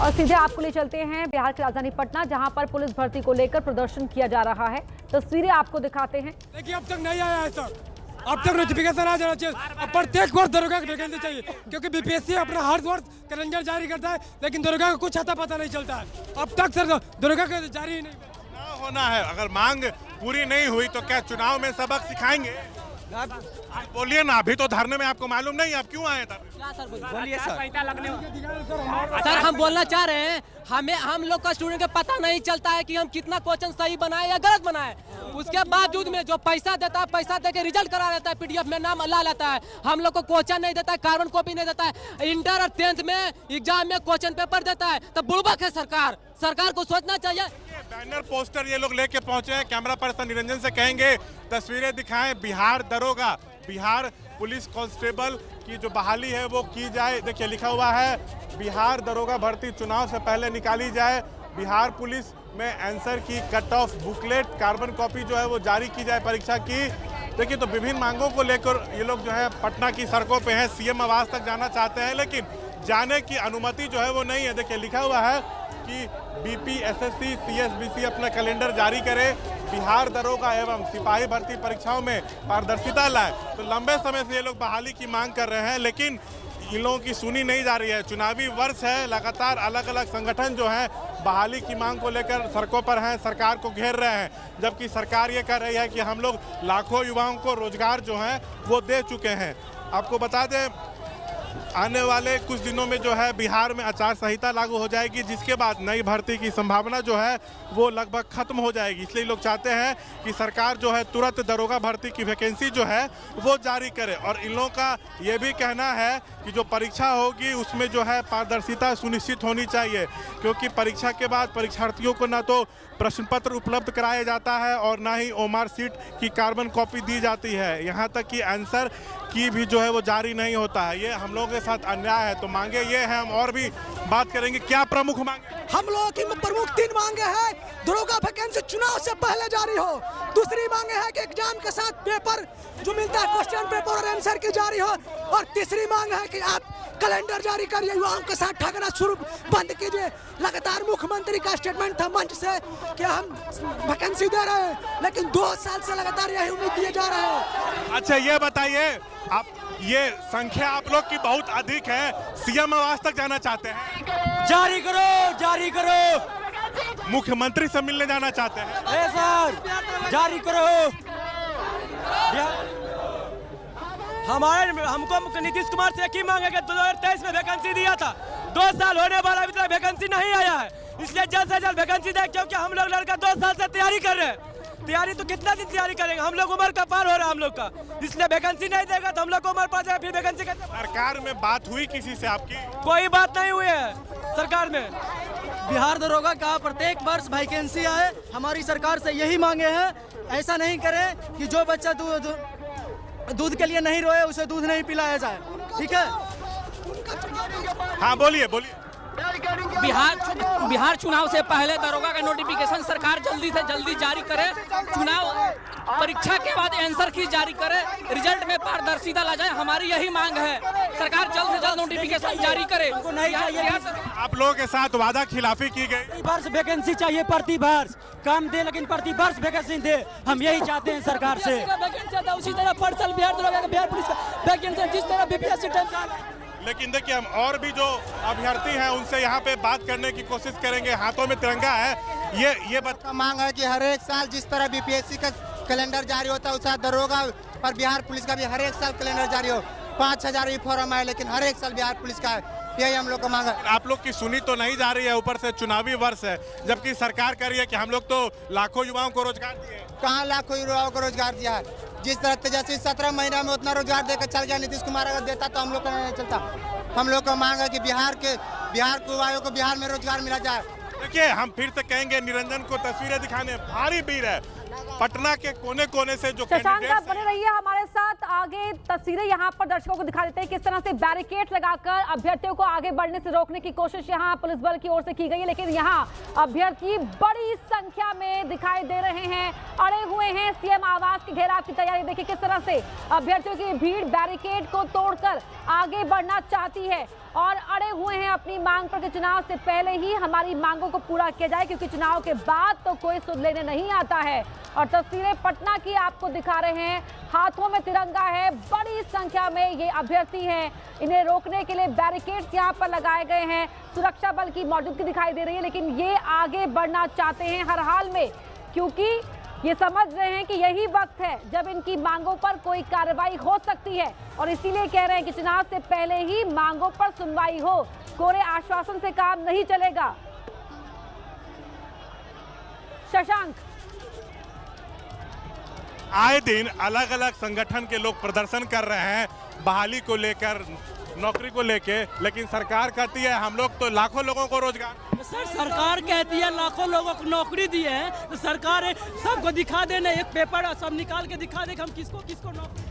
और सीधे आपको ले चलते हैं बिहार की राजधानी पटना, जहां पर पुलिस भर्ती को लेकर प्रदर्शन किया जा रहा है। तस्वीरें आपको दिखाते हैं। देखिए, अब तक नहीं आया है सर, अब तक नोटिफिकेशन आ जाना चाहिए। अब प्रत्येक वर्ष दरोगा की वैकेंसी चाहिए, क्योंकि बीपीएससी अपना हर वर्ष कैलेंडर जारी करता है, लेकिन दरोगा का कुछ आता पता नहीं चलता है। अब तक सर दरोगा का जारी ही नहीं होना है। अगर मांग पूरी नहीं हुई तो क्या चुनाव में सबक सिखाएंगे? आप बोलिए ना, अभी तो धरने में आपको मालूम नहीं आप क्यों आए? बोलिए सर, हम बोलना चाह रहे हैं, हम लोग का स्टूडेंट को पता नहीं चलता है कि हम कितना क्वेश्चन सही बनाए या गलत बनाए। उसके बावजूद में जो पैसा देता है, पैसा दे के रिजल्ट करा लेता है, पीडीएफ में नाम ला लेता है। हम लोग को क्वेश्चन नहीं देता है, कार्बन कॉपी नहीं देता है। इंटर और 10th में एग्जाम में क्वेश्चन पेपर देता है, तो बुड़बक है सरकार को सोचना चाहिए। बैनर पोस्टर ये लोग लेके पहुंचे हैं। कैमरा पर्सन निरंजन से कहेंगे तस्वीरें दिखाएं। बिहार दरोगा, बिहार पुलिस कांस्टेबल की जो बहाली है वो की जाए। देखिए लिखा हुआ है, बिहार दरोगा भर्ती चुनाव से पहले निकाली जाए। बिहार पुलिस में आंसर की cut off booklet, carbon copy जो है वो जारी की जाए परीक्षा की। देखिए, तो विभिन्न मांगों को लेकर ये लोग जो है पटना की सड़कों पे हैं। सीएम आवास तक जाना चाहते हैं, लेकिन जाने की अनुमति जो है वो नहीं है। देखिए लिखा हुआ है कि बीपीएसएससी सीएसबीसी अपना कैलेंडर जारी करे, बिहार दरोगा एवं सिपाही भर्ती परीक्षाओं में पारदर्शिता लाए। तो लंबे समय से ये लोग बहाली की मांग कर रहे हैं, लेकिन इन लोगों की सुनी नहीं जा रही है। चुनावी वर्ष है, लगातार अलग अलग संगठन जो है बहाली की मांग को लेकर सड़कों पर हैं, सरकार को घेर रहे हैं, जबकि सरकार ये कह रही है कि हम लोग लाखों युवाओं को रोजगार जो है वो दे चुके हैं। आपको बता दें, आने वाले कुछ दिनों में जो है बिहार में आचार संहिता लागू हो जाएगी, जिसके बाद नई भर्ती की संभावना जो है वो लगभग खत्म हो जाएगी। इसलिए लोग चाहते हैं कि सरकार जो है तुरंत दरोगा भर्ती की वैकेंसी जो है वो जारी करे। और इन लोगों का ये भी कहना है कि जो परीक्षा होगी उसमें जो है पारदर्शिता सुनिश्चित होनी चाहिए, क्योंकि परीक्षा के बाद परीक्षार्थियों को ना तो प्रश्न पत्र उपलब्ध कराया जाता है और ना ही ओमार सीट की कार्बन कॉपी दी जाती है। यहाँ तक कि आंसर की भी जो है वो जारी नहीं होता है। ये हम लोगों के साथ अन्याय है। तो मांगे ये है, हम और भी बात करेंगे। क्या प्रमुख मांगे? हम लोगों की प्रमुख 3 मांगे हैं। दरोगा वैकेंसी चुनाव से पहले जारी हो। दूसरी मांगे है कि एग्जाम के साथ पेपर जो मिलता है, क्वेश्चन पेपर और आंसर की जारी हो। और तीसरी मांग है कि आप कैलेंडर जारी करिए, युवाओं के साथ ठगना शुरू बंद कीजिए। लगातार मुख्यमंत्री का स्टेटमेंट था मंच से कि हम वैकेंसी दे रहे हैं, लेकिन 2 साल से लगातार यही उम्मीद दिए जा रहे हैं। अच्छा ये बताइए, आप ये संख्या आप लोग की बहुत अधिक है, सीएम आवास तक जाना चाहते हैं? जारी करो। मुख्यमंत्री से मिलने जाना चाहते हैं? सर जारी करो। हमको नीतीश कुमार से एक ही मांग है कि 2023 में वैकेंसी दिया था, 2 साल होने वाला, अभी तक वैकेंसी नहीं आया है। इसलिए जल्द से जल्द वैकेंसी दे, क्योंकि हम लोग लड़का 2 साल से तैयारी कर रहे हैं। तैयारी तो कितना दिन तैयारी करेंगे, हम लोग उम्र का पार हो रहा है हम लोग का। इसलिए वैकेंसी नहीं देगा तो हम लोग को उम्र पार जाएगा, फिर वैकेंसी कैसे? सरकार में बात हुई किसी से आपकी? कोई बात नहीं हुई है सरकार में। बिहार दरोगा का प्रत्येक वर्ष वैकेंसी आए, हमारी सरकार से यही मांगे हैं। ऐसा नहीं करें कि जो बच्चा दूध के लिए नहीं रोए उसे दूध नहीं पिलाया जाए, ठीक है? हाँ बोलिए। बिहार चुनाव से पहले दरोगा का नोटिफिकेशन सरकार जल्दी से जल्दी जारी करे। चुनाव परीक्षा के बाद आंसर की जारी करे, रिजल्ट में पारदर्शिता ला जाए। हमारी यही मांग है, सरकार जल्द से जल्द नोटिफिकेशन जारी करे। आप लोगों के साथ वादा खिलाफी की गई। वर्ष वैकेंसी चाहिए, प्रति वर्ष कम दे, लेकिन प्रति वर्ष वैकेंसी दे। हम यही चाहते हैं सरकार से। उसी तरह पर्सल बिहार दरोगा, बिहार पुलिस का वैकेंसी जिस तरह बीपीएससी। लेकिन देखिए, हम और भी जो अभ्यर्थी हैं उनसे यहाँ पे बात करने की कोशिश करेंगे। हाथों में तिरंगा है। ये मांग है कि हर एक साल जिस तरह बीपीएससी का कैलेंडर जारी होता है, उस दरोगा और बिहार पुलिस का भी हर एक साल कैलेंडर जारी हो। 5000 ही फॉर्म आए, लेकिन हर एक साल बिहार पुलिस का है। यही हम लोग का मांग है। आप लोग की सुनी तो नहीं जा रही है, ऊपर से चुनावी वर्ष है, जबकि सरकार कह रही है कि हम लोग तो लाखों युवाओं को रोजगार दिए। कहाँ लाखों युवाओं को रोजगार दिया है? जिस तरह तेजस्वी 17 महीना में उतना रोजगार देकर चल गया, नीतीश कुमार अगर देता तो हम लोग का नहीं चलता। हम लोग का मांग है कि बिहार के युवाओं को बिहार में रोजगार मिला जाए। देखिए, हम फिर से कहेंगे निरंजन को तस्वीरें दिखाने। भारी भीड़ है, पटना के कोने कोने से जो शशांक, आप कैंडिडेट्स बने रहिए हमारे साथ। आगे तस्वीरें यहाँ पर दर्शकों को दिखा देते हैं किस तरह से बैरिकेड लगाकर अभ्यर्थियों को आगे बढ़ने से रोकने की कोशिश यहाँ पुलिस बल की ओर से की गई है, लेकिन यहाँ अभ्यर्थी बड़ी संख्या में दिखाई दे रहे हैं, अड़े हुए हैं। सीएम आवास के घेराव की तैयारी देखिए किस तरह से अभ्यर्थियों की भीड़ बैरिकेड को तोड़कर आगे बढ़ना चाहती है और अड़े हुए हैं अपनी मांग पर कि चुनाव से पहले ही हमारी मांगों को पूरा किया जाए, क्योंकि चुनाव के बाद तो कोई सुध लेने नहीं आता है। और तस्वीरें पटना की आपको दिखा रहे हैं, हाथों में तिरंगा है, बड़ी संख्या में ये अभ्यर्थी हैं। इन्हें रोकने के लिए बैरिकेड्स यहाँ पर लगाए गए हैं, सुरक्षा बल की मौजूदगी दिखाई दे रही है, लेकिन ये आगे बढ़ना चाहते हैं हर हाल में, क्योंकि ये समझ रहे हैं कि यही वक्त है जब इनकी मांगों पर कोई कार्रवाई हो सकती है और इसीलिए कह रहे हैं कि चुनाव से पहले ही मांगों पर सुनवाई हो। कोरे आश्वासन से काम नहीं चलेगा। शशांक, आए दिन अलग अलग संगठन के लोग प्रदर्शन कर रहे हैं बहाली को लेकर, नौकरी को लेकर, लेकिन सरकार कहती है हम लोग तो लाखों लोगों को रोजगार। सर सरकार कहती है लाखों लोगों को नौकरी दी है, तो सरकार सबको दिखा देना, एक पेपर सब निकाल के दिखा दे कि हम किसको किसको नौकरी